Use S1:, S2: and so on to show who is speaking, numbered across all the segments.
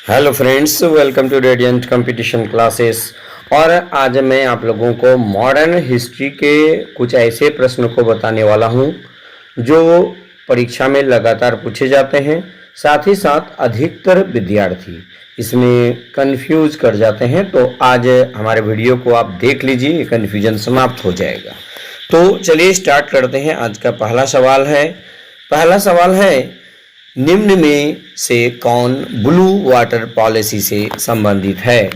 S1: Hello friends, welcome to radiant competition classes. और आज मैं आप लोगों को मॉडर्न हिस्ट्री के कुछ ऐसे प्रश्न को बताने वाला हूं जो परीक्षा में लगातार पूछे जाते हैं। साथ ही साथ अधिकतर विद्यार्थी इसमें कंफ्यूज कर जाते हैं। तो आज हमारे वीडियो को आप देख लीजिए, कन्फ्यूजन समाप्त हो जाएगा। तो चलिए स्टार्ट करते हैं। आज का पहला सवाल है निम्न में से कौन ब्लू वाटर पॉलिसी से संबंधित है?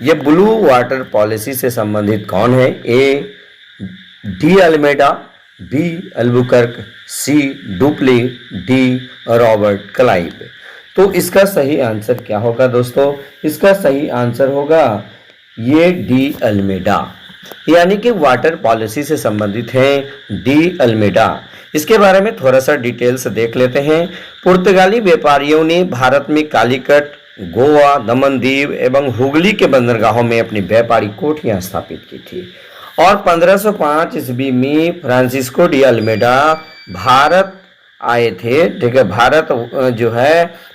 S1: ये ब्लू वाटर पॉलिसी से संबंधित कौन है? A D Almeida, B Albuquerque, C Dupleix, D Robert Clive. तो इसका सही आंसर क्या होगा दोस्तों? इसका सही आंसर होगा ये डी अल्मेडा, यानी कि वाटर पॉलिसी से संबंधित है डी अल्मेडा। इसके बारे में थोड़ा सा डिटेल्स देख लेते हैं। पुर्तगाली व्यापारियों ने भारत में कालीकट, गोवा, दमन दीव एवं हुगली के बंदरगाहों में अपनी व्यापारिक कोठियां स्थापित की थी। और 1505 ईस्वी में फ्रांसिस्को डी अल्मेडा भारत आए थे। ठीक है,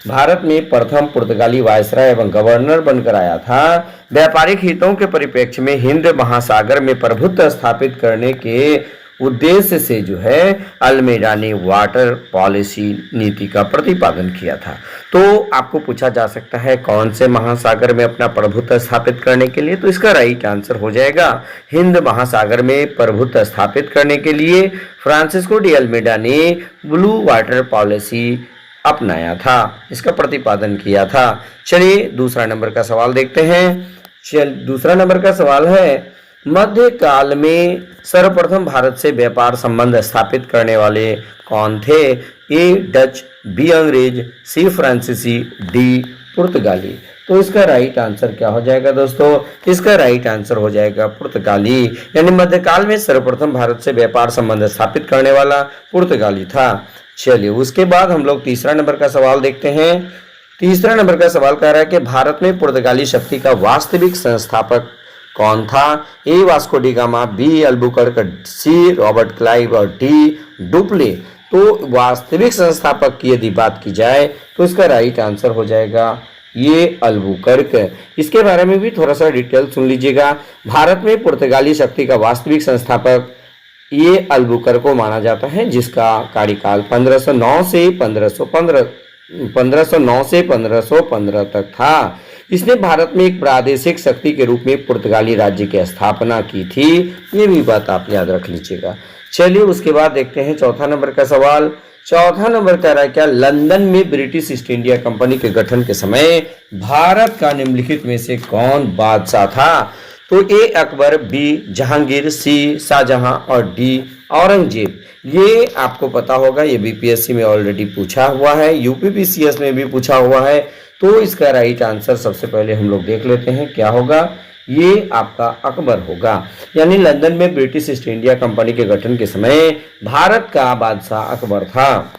S1: भारत में प्रथम पुर्तगाली वायसराय एवं गवर्नर बनकर आया था। व्यापारिक हितों के परिप्रेक्ष्य में हिंद महासागर में प्रभुत्व स्थापित करने के उद्देश्य से अल्मेडा ने वाटर पॉलिसी नीति का प्रतिपादन किया था। तो आपको पूछा जा सकता है कौन से महासागर में अपना प्रभुत्व स्थापित करने के लिए, तो इसका राइट आंसर हो जाएगा हिंद महासागर में प्रभुत्व स्थापित करने के लिए फ्रांसिस्को डी अल्मेडा ने ब्लू वाटर पॉलिसी अपनाया था, इसका प्रतिपादन किया था। चलिए दूसरा नंबर का सवाल देखते हैं। दूसरा नंबर का सवाल है मध्यकाल में सर्वप्रथम भारत से व्यापार संबंध स्थापित करने वाले कौन थे? ए डच, बी अंग्रेज, सी फ्रांसीसी, डी पुर्तगाली। तो इसका राइट आंसर क्या हो जाएगा दोस्तों? इसका राइट आंसर हो जाएगा पुर्तगाली, यानी मध्यकाल में सर्वप्रथम भारत से व्यापार संबंध स्थापित करने वाला पुर्तगाली था। चलिए उसके बाद हम लोग तीसरा नंबर का सवाल देखते हैं। तीसरा नंबर का सवाल कह रहा है कि भारत में पुर्तगाली शक्ति का वास्तविक संस्थापक कौन था? A Vasco da Gama, B Albuquerque, C Robert Clive और डी डुप्ले। तो वास्तविक संस्थापक की यदि बात की जाए तो इसका राइट आंसर हो जाएगा ये अल्बुकर्क। इसके बारे में भी थोड़ा सा डिटेल सुन लीजिएगा। भारत में पुर्तगाली शक्ति का वास्तविक संस्थापक ये अल्बुकर्क को माना जाता है, जिसका कार्यकाल 1509 से 1515 तक था। इसने भारत में एक प्रादेशिक शक्ति के रूप में पुर्तगाली राज्य की स्थापना की थी। ये भी बात आप याद रख लीजिएगा। चलिए उसके बाद देखते हैं चौथा नंबर का सवाल। चौथा नंबर कह रहा है क्या लंदन में ब्रिटिश ईस्ट इंडिया कंपनी के गठन के समय भारत का निम्नलिखित में से कौन बादशाह था? तो ए अकबर, बी जहांगीर, सी शाहजहां और डी औरंगजेब। ये आपको पता होगा, ये बीपीएससी में ऑलरेडी पूछा हुआ है, यूपीपीसीएस में भी पूछा हुआ है। तो इसका राइट आंसर सबसे पहले हम लोग देख लेते हैं क्या होगा। ये आपका अकबर होगा, यानी लंदन में ब्रिटिश ईस्ट इंडिया कंपनी के गठन के समय भारत का बादशाह अकबर था।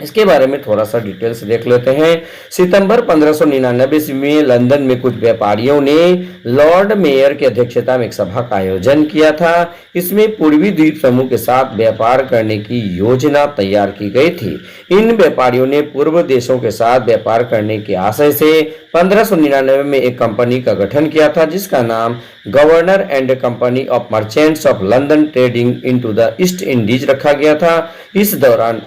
S1: इसके बारे में थोड़ा सा डिटेल्स देख लेते हैं। सितंबर 1599 में लंदन में कुछ व्यापारियों ने लॉर्ड मेयर की अध्यक्षता में एक सभा का आयोजन किया था। इसमें पूर्वी द्वीप समूह के साथ व्यापार करने की योजना तैयार की गई थी। इन व्यापारियों ने पूर्व देशों के साथ व्यापार करने के आशय से 1599 में एक कंपनी का गठन किया था, जिसका नाम governor and company of merchants of London trading into the east Indies रखा गया था। इस दौरान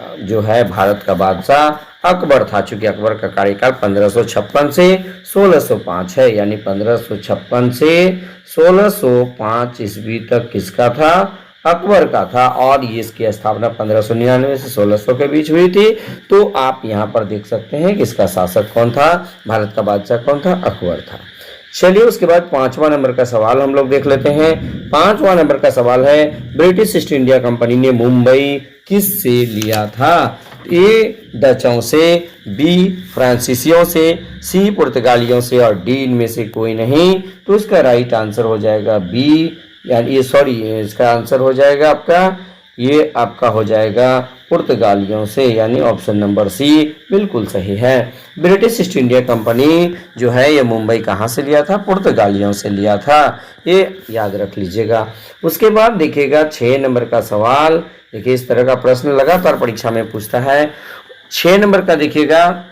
S1: भारत का बादशाह अकबर था। चूंकि अकबर का कार्यकाल 1556 से 1605 है, यानी 1556 से 1605 ईस्वी तक किसका था? अकबर का था। और ये इसकी स्थापना 1599 से 1600 के बीच हुई थी। तो आप यहाँ पर देख सकते हैं कि इसका शासक कौन था, भारत का बादशाह कौन था? अकबर था। चलिए उसके बाद पांचवा नंबर का सवाल हम लोग देख लेते हैं। पांचवा नंबर का सवाल है ब्रिटिश ईस्ट इंडिया कंपनी ने मुंबई किस से लिया था? ए डचों से, बी फ्रांसीसियों से, सी पुर्तगालियों से और डी इनमें से कोई नहीं। तो इसका राइट आंसर हो जाएगा बी, यानी इसका आंसर हो जाएगा आपका हो जाएगा पुर्तगालियों से, यानी ऑप्शन नंबर सी बिल्कुल सही है। ब्रिटिश ईस्ट इंडिया कंपनी ये मुंबई कहाँ से लिया था? पुर्तगालियों से लिया था, ये याद रख लीजिएगा। उसके बाद देखिएगा 6 नंबर का सवाल। देखिए इस तरह का प्रश्न लगातार परीक्षा में पूछता है। 6 नंबर का देखिएगा,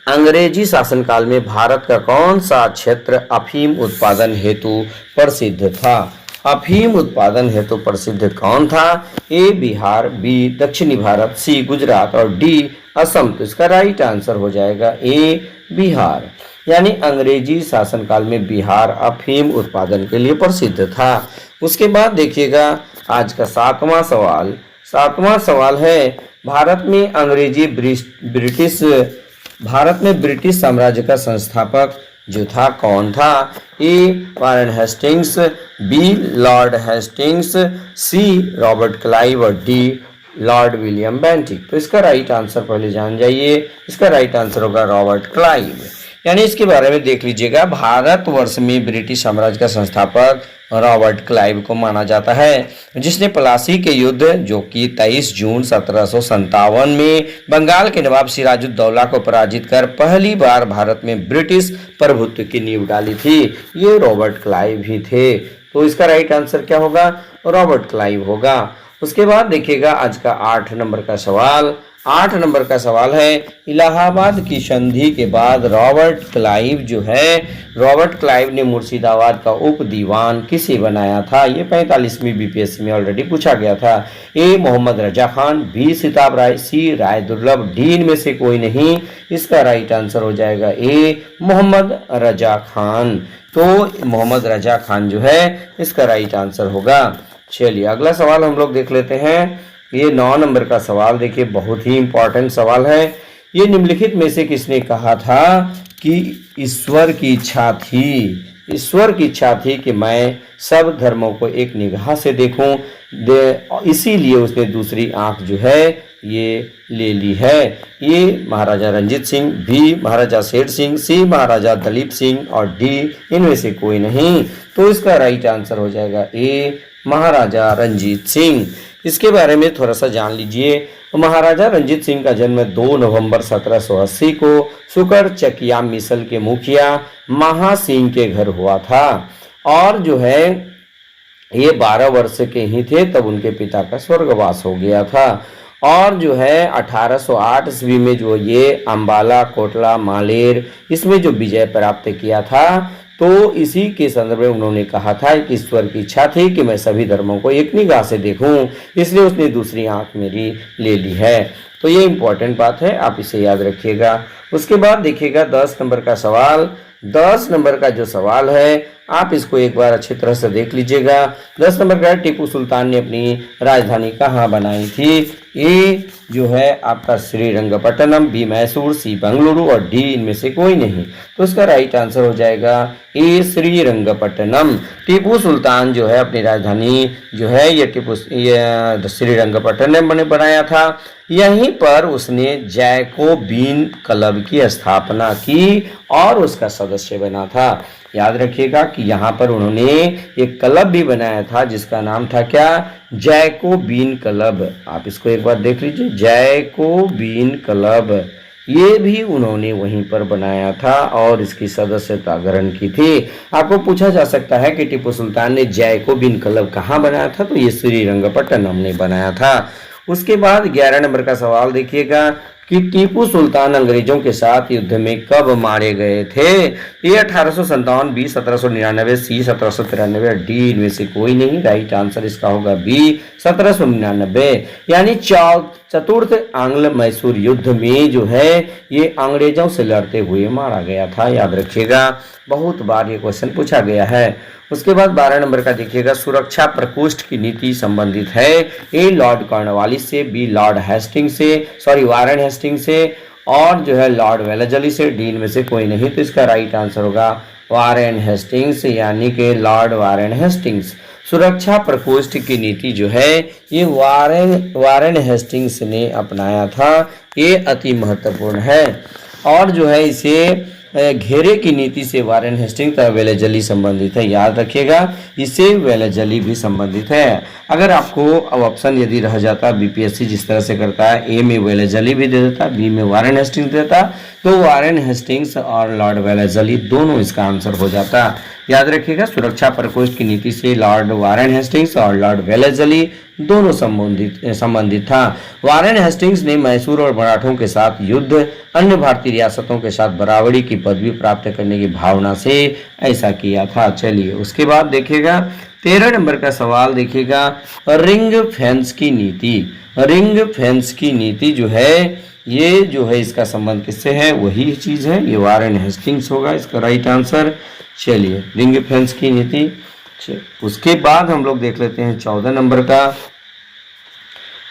S1: अंग्रेजी शासनकाल में भारत का कौन सा क्षेत्र अफीम उत्पादन हेतु प्रसिद्ध था? अफीम उत्पादन हेतु प्रसिद्ध कौन था? ए बिहार, बी दक्षिणी भारत, सी गुजरात और डी असम। तो इसका राइट आंसर हो जाएगा ए बिहार। यानी अंग्रेजी शासनकाल में बिहार अफीम उत्पादन के लिए प्रसिद्ध था। उसके बाद देखिएगा आज का सातवां सवाल। सातवां सवाल है भारत में ब्रिटिश साम्राज्य का संस्थापक जो था कौन था? A Warren Hastings, B Lord Hastings, C Robert Clive और डी लॉर्ड विलियम बेंटिक। तो इसका राइट आंसर पहले जान जाइए। इसका राइट आंसर होगा रॉबर्ट क्लाइव। यानी इसके बारे में देख लीजिएगा, भारतवर्ष में ब्रिटिश साम्राज्य का संस्थापक रॉबर्ट क्लाइव को माना जाता है, जिसने प्लासी के युद्ध जो कि 23 जून 1757 में बंगाल के नवाब सिराजुद्दौला को पराजित कर पहली बार भारत में ब्रिटिश प्रभुत्व की नींव डाली थी। ये रॉबर्ट क्लाइव ही थे। तो इसका राइट आंसर क्या होगा? रॉबर्ट क्लाइव होगा। उसके बाद देखिएगा आज का 8 नंबर का सवाल। 8 नंबर का सवाल है, इलाहाबाद की संधि के बाद रॉबर्ट क्लाइव ने मुर्शिदाबाद का उप दीवान किसे बनाया था? ये 45वीं बीपीएससी में ऑलरेडी पूछा गया था। ए मोहम्मद रजा खान, बी सिताब राय, सी राय दुर्लभ, डी इनमें से कोई नहीं। इसका राइट आंसर हो जाएगा ए मोहम्मद रजा खान। तो मोहम्मद रजा खान जो है इसका राइट आंसर होगा। चलिए अगला सवाल हम लोग देख लेते हैं। ये 9 नंबर का सवाल देखिए, बहुत ही इंपॉर्टेंट सवाल है। ये निम्नलिखित में से किसने कहा था कि ईश्वर की इच्छा थी कि मैं सब धर्मों को एक निगाह से देखूं, इसीलिए उसने दूसरी आंख जो है ये ले ली है। ये महाराजा रंजीत सिंह, बी महाराजा शेर सिंह, सी महाराजा दलीप सिंह और डी इनमें से कोई नहीं। तो इसका राइट आंसर हो जाएगा ए महाराजा रंजीत सिंह। इसके बारे में थोड़ा सा जान लीजिए। महाराजा रंजीत सिंह का जन्म 2 नवंबर 1780 को सुकर चकिया मिसल के मुखिया महासिंह के घर हुआ था। और जो है ये 12 वर्ष के ही थे तब उनके पिता का स्वर्गवास हो गया था। और जो है 1808 ईस्वी में जो ये अम्बाला, कोटला, मालेर इसमें जो विजय प्राप्त किया था, तो इसी के संदर्भ में उन्होंने कहा था कि ईश्वर की इच्छा थी कि मैं सभी धर्मों को एक निगाह से देखूं, इसलिए उसने दूसरी आंख मेरी ले ली है। तो ये इंपॉर्टेंट बात है, आप इसे याद रखिएगा। उसके बाद देखिएगा 10 नंबर का सवाल। 10 नंबर का जो सवाल है आप इसको एक बार अच्छी तरह से देख लीजिएगा। 10 नंबर का टीपू सुल्तान ने अपनी राजधानी कहाँ बनाई थी? ए जो है आपका श्रीरंगपट्टनम, बी मैसूर, सी बेंगलुरु और डी इनमें से कोई नहीं। तो इसका राइट आंसर हो जाएगा ए श्रीरंगपट्टनम। टीपू सुल्तान जो है अपनी राजधानी जो है ये श्रीरंगपट्टनम ने बनाया था। यहीं पर उसने जैकोबिन क्लब की स्थापना की और उसका सदस्य बना था। याद रखिएगा कि यहाँ पर उन्होंने एक क्लब भी बनाया था जिसका नाम था क्या? Jacobin club. आप इसको एक बार देख लीजिए, जैकोबिन क्लब। ये भी उन्होंने वहीं पर बनाया था और इसकी सदस्यता ग्रहण की थी। आपको पूछा जा सकता है कि टीपू सुल्तान ने जैकोबिन क्लब कहाँ बनाया था? तो ये श्रीरंगपट्टनम ने बनाया था। उसके बाद 11 नंबर का सवाल देखिएगा कि टीपू सुल्तान अंग्रेजों के साथ युद्ध में कब मारे गए थे? ये 1857, बी 1799, सी 1793, डी इनमें से कोई नहीं। राइट आंसर इसका होगा बी 1799। यानी चतुर्थ आंग्ल मैसूर युद्ध में जो है ये अंग्रेजों से लड़ते हुए मारा गया था। याद रखिएगा, बहुत बार ये क्वेश्चन पूछा गया है। उसके बाद 12 नंबर का देखिएगा, सुरक्षा प्रकोष्ठ की नीति संबंधित है ए लॉर्ड कॉर्नवालिस से, बी लॉर्ड वारेन हेस्टिंग से और जो है लॉर्ड वेलेस्ली से, डी इनमें से कोई नहीं। तो इसका राइट आंसर होगा वारेन हेस्टिंग्स, यानी कि लॉर्ड वारेन हेस्टिंग्स। सुरक्षा प्रकोष्ठ की नीति जो है ये वारेन हेस्टिंग्स ने अपनाया था। ये अति महत्वपूर्ण है। और जो है इसे घेरे की नीति से वारेन हेस्टिंग्स और वेलेस्ली संबंधित है। याद रखिएगा, इससे वेलेस्ली भी संबंधित है। अगर आपको अब ऑप्शन यदि रह जाता, बीपीएससी जिस तरह से करता है, ए में वेलेस्ली भी दे देता, बी में वारेन हेस्टिंग्स देता, तो वारेन हेस्टिंग्स और लॉर्ड वेलेस्ली दोनों इसका आंसर हो जाता। याद रखिएगा, सुरक्षा प्रकोष्ठ की नीति से लॉर्ड वारेन हेस्टिंग्स और लॉर्ड वेलेस्ली दोनों संबंधित था। वारेन हेस्टिंग्स ने मैसूर और मराठों के साथ युद्ध, अन्य भारतीय रियासतों के साथ बराबरी की पदवी प्राप्त करने की भावना से ऐसा किया था। चलिए उसके बाद देखिएगा 13 नंबर का सवाल देखिएगा, रिंग फेंस की नीति। रिंग फेंस की नीति जो है, ये जो है इसका संबंध किससे है, वही चीज है, ये वारेन हेस्टिंग्स होगा इसका राइट आंसर। चलिए रिंग फेंस की नीति। उसके बाद हम लोग देख लेते हैं 14 नंबर का।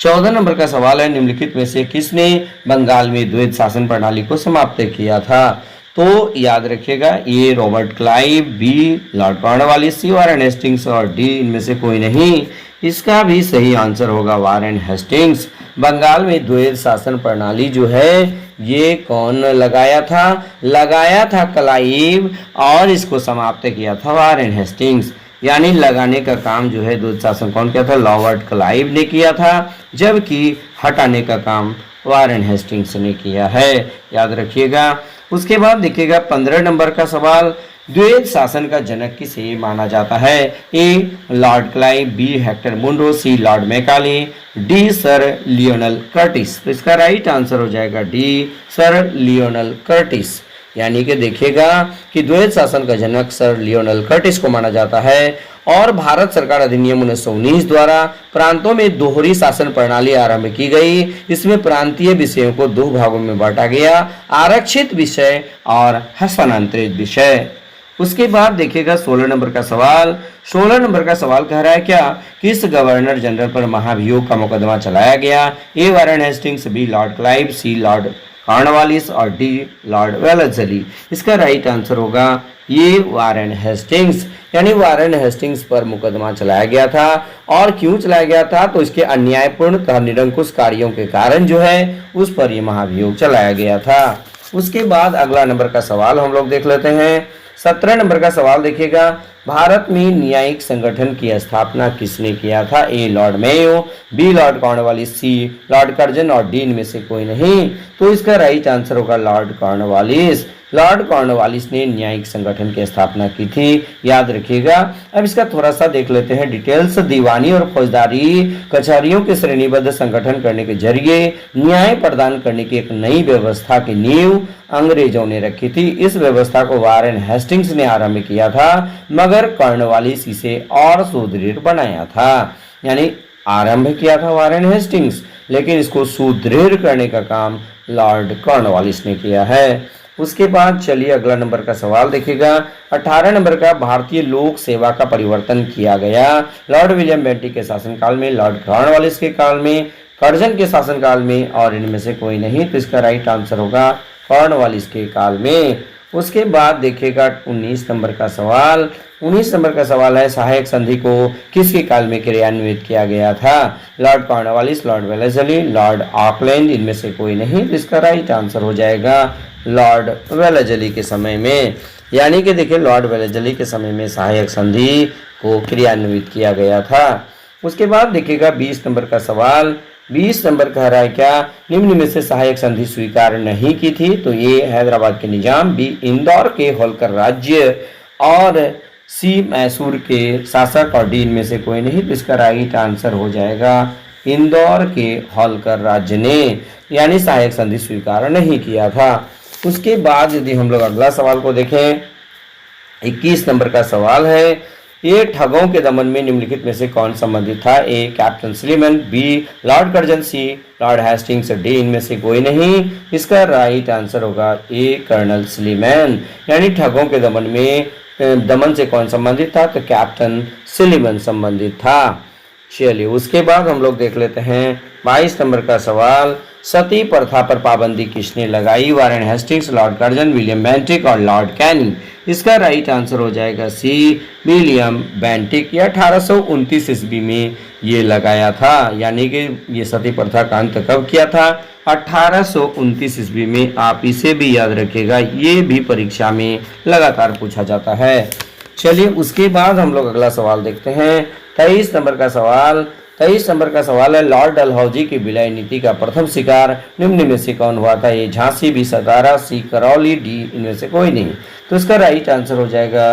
S1: 14 नंबर का सवाल है, निम्नलिखित में से किसने बंगाल में द्वैध शासन प्रणाली को समाप्त किया था। तो याद रखिएगा, A Robert Clive, B Lord Cornwallis, C Warren Hastings और डी इनमें से कोई नहीं। इसका भी सही आंसर होगा वारेन हेस्टिंग्स। बंगाल में द्वैध शासन प्रणाली जो है ये कौन लगाया था, लगाया था क्लाइव, और इसको समाप्त किया था वारेन हेस्टिंग्स। यानी लगाने का काम जो है द्वैध शासन कौन किया था, लॉर्ड क्लाइव ने किया था, जबकि हटाने का काम वारेन हेस्टिंग्स ने किया है, याद रखिएगा। उसके बाद देखिएगा 15 नंबर का सवाल, द्वैध शासन का जनक किसे माना जाता है। A Lord Clive, B Hector Munro, C Lord Macaulay, D Sir Lionel Curtis. तो इसका राइट आंसर हो जाएगा डी सर लियोनल कर्टिस। यानी कि देखिएगा कि द्वैध शासन का जनक सर लियोनल कर्टिस को माना जाता है। और भारत सरकार अधिनियम 1919 द्वारा प्रांतों में दोहरी शासन प्रणाली आरंभ की गई। इसमें प्रांतीय विषयों को दो भागों में बांटा गया, आरक्षित विषय और हस्तांतरित विषय। उसके बाद देखिएगा 16 नंबर का सवाल। 16 नंबर का सवाल कह रहा है क्या, किस गवर्नर जनरल पर महाभियोग का मुकदमा चलाया गया। A Warren Hastings, B Lord Clive, C Lord Cornwallis और डी लॉर्ड वेलेस्ली। इसका राइट आंसर होगा ये वारेन हेस्टिंग्स। यानी वारेन हेस्टिंग्स पर मुकदमा चलाया गया था। और क्यों चलाया गया था, तो इसके अन्यायपूर्ण तथा निरंकुश कार्यों के कारण जो है उस पर यह महाभियोग चलाया गया था। उसके बाद अगला नंबर का सवाल हम लोग देख लेते हैं। 17 नंबर का सवाल देखिएगा, भारत में न्यायिक संगठन की स्थापना किसने किया था। A Lord Mayo, B Lord Cornwallis, C Lord Curzon और डी इनमें से कोई नहीं। तो इसका राइट आंसर होगा लॉर्ड कॉर्नवालिस। लॉर्ड कॉर्नवालिस ने न्यायिक संगठन की स्थापना की थी, याद रखिएगा। अब इसका थोड़ा सा देख लेते हैं डिटेल्स। दीवानी और फौजदारी कचहरियों के श्रेणीबद्ध संगठन करने के जरिए न्याय प्रदान करने की एक नई व्यवस्था की नींव अंग्रेजों ने रखी थी। इस व्यवस्था को वारेन हेस्टिंग्स ने आरंभ किया था, मगर कॉर्नवालिस इसे और सुदृढ़ बनाया था। यानी आरंभ किया था वारेन हेस्टिंग्स, लेकिन इसको सुदृढ़ करने का काम लॉर्ड कॉर्नवालिस ने किया है। उसके बाद चलिए अगला नंबर का सवाल देखिएगा। 18 नंबर का, भारतीय लोक सेवा का परिवर्तन किया गया। लॉर्ड विलियम बेंटिक के शासनकाल में, लॉर्ड कॉर्नवालिस के काल में, कर्जन के शासनकाल में और इनमें से कोई नहीं। तो इसका राइट आंसर होगा कॉर्नवालिस के काल में। उसके बाद देखिएगा 19 नंबर का सवाल। 19 नंबर का सवाल है, सहायक संधि को किसके काल में क्रियान्वित किया गया था। Lord Cornwallis, Lord Wellesley, Lord Auckland, इनमें से कोई नहीं। तो इसका राइट आंसर हो जाएगा लॉर्ड वेलेस्ली के समय में। यानी कि देखिए लॉर्ड वेलेस्ली के समय में सहायक संधि को क्रियान्वित किया गया था। उसके बाद देखिएगा 20 नंबर का सवाल। 20 नंबर कह रहा है क्या, निम्न में से सहायक संधि स्वीकार नहीं की थी। तो ये हैदराबाद के निजाम, बी इंदौर के होलकर राज्य और सी मैसूर के शासक और डी इनमें से कोई नहीं। तो इसका राइट आंसर हो जाएगा इंदौर के होलकर राज्य ने, यानी सहायक संधि स्वीकार नहीं किया था। उसके बाद यदि हम लोग अगला सवाल को देखें, 21 नंबर का सवाल है, ये ठगों के दमन में निम्नलिखित में से कौन संबंधित था। ए कैप्टन सलीमन, B Lord Curzon, C Lord Hastings, D इनमें से कोई नहीं। इसका राइट आंसर होगा ए कर्नल सलीमन। यानी ठगों के दमन से कौन संबंधित था, तो कैप्टन सलीमन संबंधित था। चलिए उसके बाद हम लोग देख लेते हैं 22 नंबर का सवाल। सती प्रथा पर पाबंदी किसने लगाई। Warren Hastings, Lord Curzon, William Bentinck और लॉर्ड कैनिंग। इसका राइट आंसर हो जाएगा सी विलियम बेंटिक। ये 1829 ईस्वी में ये लगाया था। यानी कि ये सती प्रथा का अंत कब किया था, 1829 ईस्वी में। आप इसे भी याद रखिएगा, ये भी परीक्षा में लगातार पूछा जाता है। चलिए उसके बाद हम लोग अगला सवाल देखते हैं। 23 नंबर का सवाल। 23 नंबर का सवाल है, लॉर्ड डलहौजी की विलय नीति का प्रथम शिकार निम्न में से कौन हुआ था। ये झांसी, बी सतारा, सी करौली, डी इनमें से कोई नहीं। तो इसका राइट आंसर हो जाएगा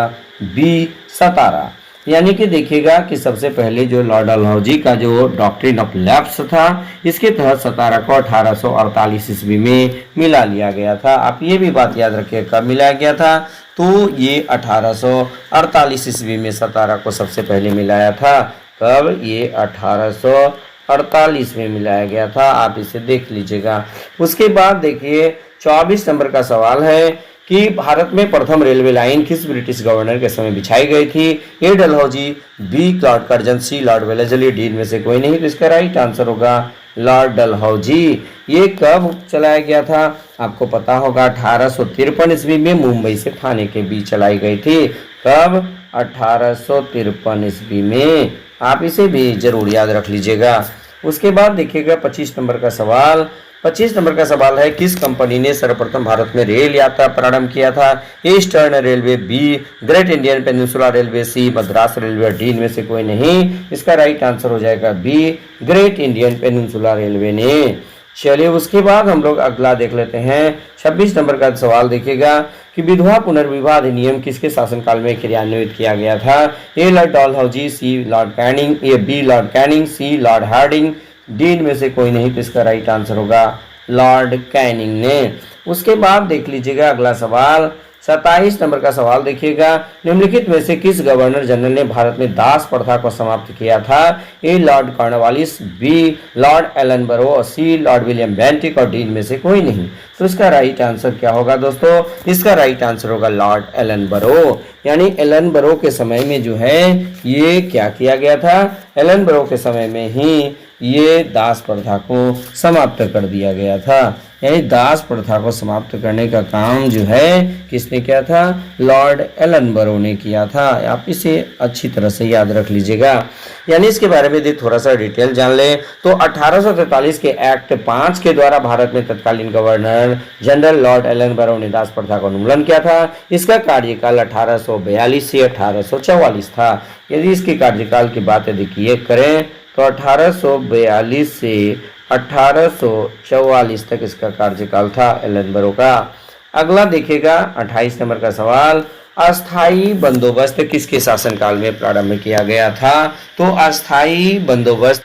S1: बी सतारा। यानी कि देखिएगा कि सबसे पहले जो लॉर्ड डलहौजी का जो डॉक्ट्रिन ऑफ लैप्स था, इसके तहत सतारा को 1848 ईस्वी में मिला लिया गया था। आप ये भी बात याद रखिए कब मिलाया गया था, तो ये 1848 ईस्वी में सतारा को सबसे पहले मिलाया था। कब? ये 1848 में मिलाया गया था। आप इसे देख लीजिएगा। उसके बाद देखिए 24 नंबर का सवाल है कि भारत में प्रथम रेलवे लाइन किस ब्रिटिश गवर्नर के समय बिछाई गई थी? ए Dalhousie, B Lord Curzon, C Lord Wellesley, D में से कोई नहीं। तो इसका राइट आंसर होगा लॉर्ड डलहौजी। ये कब चलाया गया था? आपको पता होगा 1853 ईस्वी में मुंबई से थाने के बीच चलाई गई थी। कब? 1853 ईस्वी में। आप इसे भी जरूर याद रख लीजिएगा। उसके बाद देखिएगा 25 नंबर का सवाल। 25 नंबर का सवाल है, किस कंपनी ने सर्वप्रथम भारत में रेल यात्रा प्रारंभ किया था? Eastern Railway, B Great Indian Peninsula Railway, C Madras Railway, D में से कोई नहीं। इसका राइट आंसर हो जाएगा B Great Indian Peninsula Railway ने। चलिए उसके बाद हम लोग अगला देख लेते हैं। 26 नंबर का सवाल देखिएगा कि विधवा पुनर्विवाह अधिनियम किसके शासनकाल में क्रियान्वित किया गया था? A Lord Dalhousie, C Lord Canning, A B Lord Canning, C Lord Hardinge, D में से कोई नहीं। तो इसका राइट आंसर होगा लॉर्ड कैनिंग ने। उसके बाद देख लीजिएगा अगला सवाल 27 नंबर का सवाल देखिएगा, निम्नलिखित में से किस गवर्नर जनरल ने भारत में दास प्रथा को समाप्त किया था? A Lord Cornwallis, B Lord Ellenborough, C Lord William Bentinck और डी में से कोई नहीं। तो इसका राइट आंसर क्या होगा दोस्तों? इसका राइट आंसर होगा लॉर्ड एलनबरो। यानी एलनबरो के समय में जो है ये क्या किया गया था? एलनबरो के समय में ही ये दास प्रथा को समाप्त कर दिया गया था। यानी दास प्रथा को समाप्त करने का काम जो है किसने किया था? लॉर्ड एलनबरो ने किया था। आप इसे अच्छी तरह से याद रख लीजिएगा। यानी इसके बारे में यदि थोड़ा सा डिटेल जान ले तो 1843 के एक्ट 5 के द्वारा भारत में तत्कालीन गवर्नर जनरल लॉर्ड एलनबरो ने दास प्रथा का उन्मूलन किया था। इसका कार्यकाल 1842 से 1844 था। यदि इसके कार्यकाल की बात यदि किए करें तो 1842 से 1844 तक इसका कार्यकाल था एलनबरो का। अगला देखिएगा 28 नंबर का सवाल, अस्थाई बंदोबस्त किसके शासनकाल में प्रारंभ किया गया था? तो अस्थाई बंदोबस्त,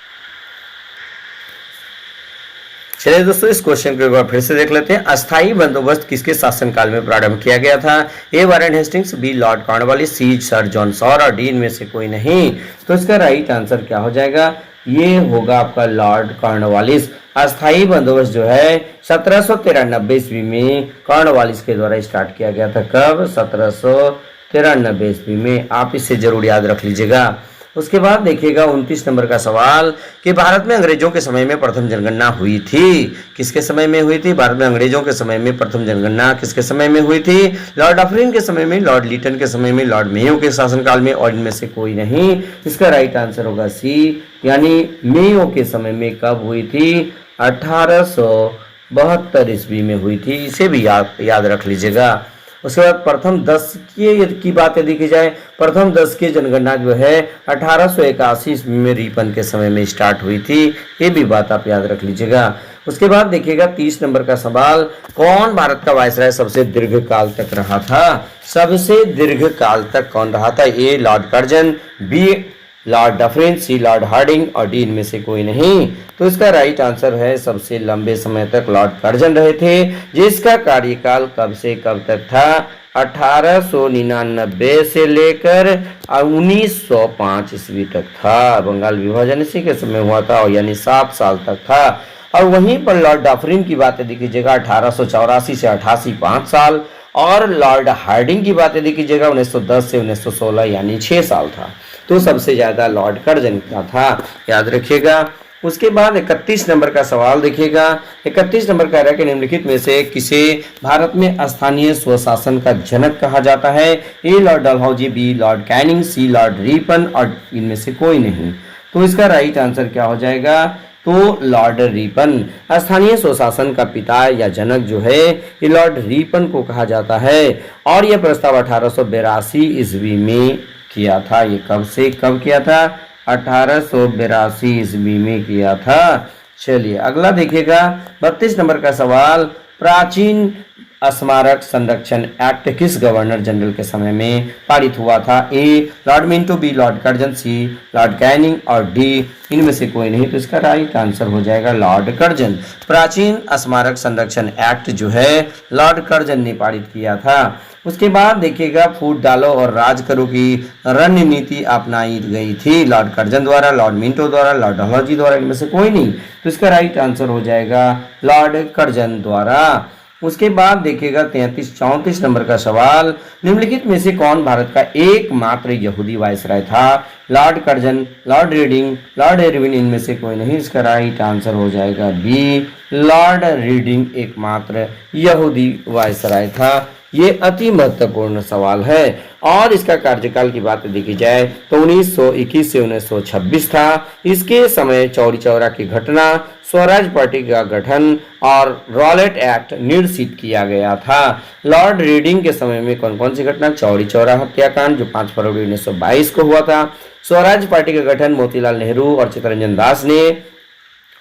S1: चलिए दोस्तों इस क्वेश्चन को एक बार फिर से देख लेते हैं। अस्थाई बंदोबस्त किसके शासनकाल में प्रारंभ किया गया था? A Warren Hastings, B Lord Cornwallis, C Sir John Shore और डी में से कोई नहीं। तो इसका राइट आंसर क्या हो जाएगा? ये होगा आपका लॉर्ड कॉर्नवालिस। अस्थाई बंदोबस्त जो है 1793 ईस्वी में कॉर्नवालिस के द्वारा स्टार्ट किया गया था। कब? 1793 ईस्वी में। आप इसे जरूर याद रख लीजिएगा। उसके बाद देखिएगा 29 नंबर का सवाल कि भारत में अंग्रेजों के समय में प्रथम जनगणना हुई थी। किसके समय में हुई थी? भारत में अंग्रेजों के समय में प्रथम जनगणना किसके समय में हुई थी? लॉर्ड डफरिन के समय में, लॉर्ड लीटन के समय में, लॉर्ड मेयो के शासनकाल में और इनमें से कोई नहीं। इसका राइट आंसर होगा सी, यानी मेयो के समय में। कब हुई थी? 1872 ईस्वी में हुई थी। इसे भी याद रख लीजिएगा। उसके बाद प्रथम 10 की बात यदि की जाए, प्रथम 10 की जनगणना जो है 1881 ईस्वी में रिपन के समय में स्टार्ट हुई थी। ये भी बात आप याद रख लीजिएगा। उसके बाद देखिएगा 30 नंबर का सवाल, कौन भारत का वायसराय सबसे दीर्घ काल तक रहा था? सबसे दीर्घ काल तक कौन रहा था? A Lord Curzon, B Lord Dufferin, C Lord Hardinge और डी इनमें से कोई नहीं। तो इसका राइट आंसर है सबसे लंबे समय तक लॉर्ड कर्जन रहे थे, जिसका कार्यकाल कब से कब तक था? 1899 से लेकर 1905 ईस्वी तक था। बंगाल विभाजन इसी के समय हुआ था और यानी 7 साल तक था। और वहीं पर लॉर्ड डफरिन की बात यदि कीजिएगा 1884 से 88 5 साल, और लॉर्ड हार्डिंग की बात यदि कीजिएगा 1910 से 1916 यानी 6 साल था। तो सबसे ज्यादा लॉर्ड कर्जन का था, याद रखिएगा। उसके बाद 31 नंबर का सवाल देखिएगा। 31 नंबर कह रहा है कि निम्नलिखित में से किसे भारत में स्थानीय स्वशासन का जनक कहा जाता है? A Lord Dalhousie, B Lord Canning, C Lord Ripon और इनमें से कोई नहीं। तो इसका राइट आंसर क्या हो जाएगा? तो लॉर्ड रिपन। स्थानीय स्वशासन का पिता या जनक जो है ये लॉर्ड रिपन को कहा जाता है और यह प्रस्ताव 1882 ईस्वी में किया था। ये कब से कब किया था? 1882 ईस्वी में किया था। चलिए अगला देखिएगा 32 नंबर का सवाल, प्राचीन स्मारक संरक्षण एक्ट किस गवर्नर जनरल के समय में पारित हुआ था? A Lord Minto, B Lord Curzon, C Lord Canning और डी इनमें से कोई नहीं। तो इसका राइट आंसर हो जाएगा लॉर्ड कर्जन। प्राचीन स्मारक संरक्षण एक्ट जो है लॉर्ड कर्जन ने पारित किया था। उसके बाद देखिएगा फूट डालो और राज करो की रणनीति अपनाई गई थी लॉर्ड कर्जन द्वारा, लॉर्ड मिंटो द्वारा, लॉर्ड डलहौजी द्वारा, इनमें से कोई नहीं। तो इसका राइट आंसर हो जाएगा लॉर्ड कर्जन द्वारा। उसके बाद देखिएगा 33-34 नंबर का सवाल, निम्नलिखित में से कौन भारत का एकमात्र यहूदी वायसराय था? Lord Curzon, Lord reading, Lord Irwin, इनमें से कोई नहीं। इसका राइट आंसर हो जाएगा बी लॉर्ड रीडिंग एकमात्र यहूदी वायसराय था। ये अति महत्वपूर्ण सवाल है। और इसका कार्यकाल की बात देखी जाए तो 1921 से 1926 था। इसके समय चौरी चौरा की घटना, स्वराज पार्टी का गठन और रॉलेट एक्ट निर्सित किया गया था। लॉर्ड रीडिंग के समय में कौन कौन सी घटना? चौरी चौरा हत्याकांड जो 5 फरवरी 1922 को हुआ था। स्वराज पार्टी का गठन मोतीलाल नेहरू और चित्तरंजन दास ने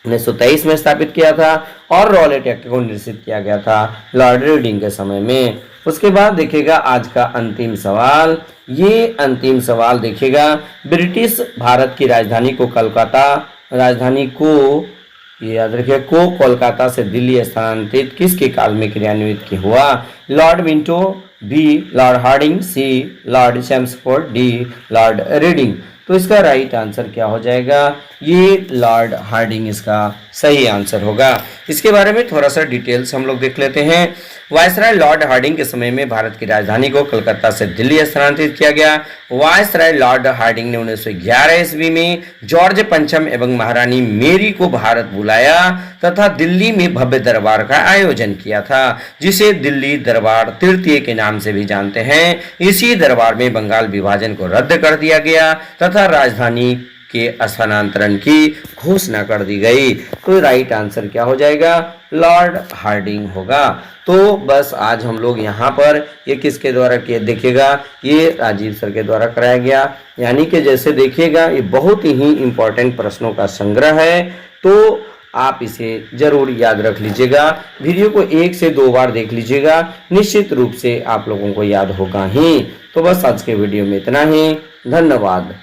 S1: 1923 में स्थापित किया था और रॉलेट एक्ट को निर्सित किया गया था लॉर्ड रीडिंग के समय में। उसके बाद देखिएगा आज का अंतिम सवाल, ये अंतिम सवाल देखिएगा, ब्रिटिश भारत की राजधानी को याद रखिए को कोलकाता से दिल्ली स्थानांतरित किसके काल में क्रियान्वित हुआ? Lord Minto, B Lord Hardinge, C Lord Chelmsford, D Lord Reading. तो इसका राइट आंसर क्या हो जाएगा? ये लॉर्ड हार्डिंग इसका सही आंसर होगा। इसके बारे में थोड़ा सा डिटेल्स हम लोग देख लेते हैं। वायसराय लॉर्ड हार्डिंग के समय में भारत की राजधानी को कलकत्ता से दिल्ली स्थानांतरित किया गया। वायसराय लॉर्ड हार्डिंग ने 1911 ईस्वी में जॉर्ज पंचम एवं महारानी मेरी को भारत बुलाया तथा दिल्ली में भव्य दरबार का आयोजन किया था, जिसे दिल्ली दरबार तृतीय के नाम से भी जानते हैं। इसी दरबार में बंगाल विभाजन को रद्द कर दिया गया तथा राजधानी के स्थानांतरण की घोषणा कर दी गई। तो राइट आंसर क्या हो जाएगा? लॉर्ड हार्डिंग होगा। तो बस आज हम लोग यहाँ पर ये किसके द्वारा किया देखिएगा, ये राजीव सर के द्वारा कराया गया। यानी कि जैसे देखिएगा ये बहुत ही इंपॉर्टेंट प्रश्नों का संग्रह है, तो आप इसे जरूर याद रख लीजिएगा। वीडियो को 1 से 2 बार देख लीजिएगा, निश्चित रूप से आप लोगों को याद होगा ही। तो बस आज के वीडियो में इतना ही। धन्यवाद।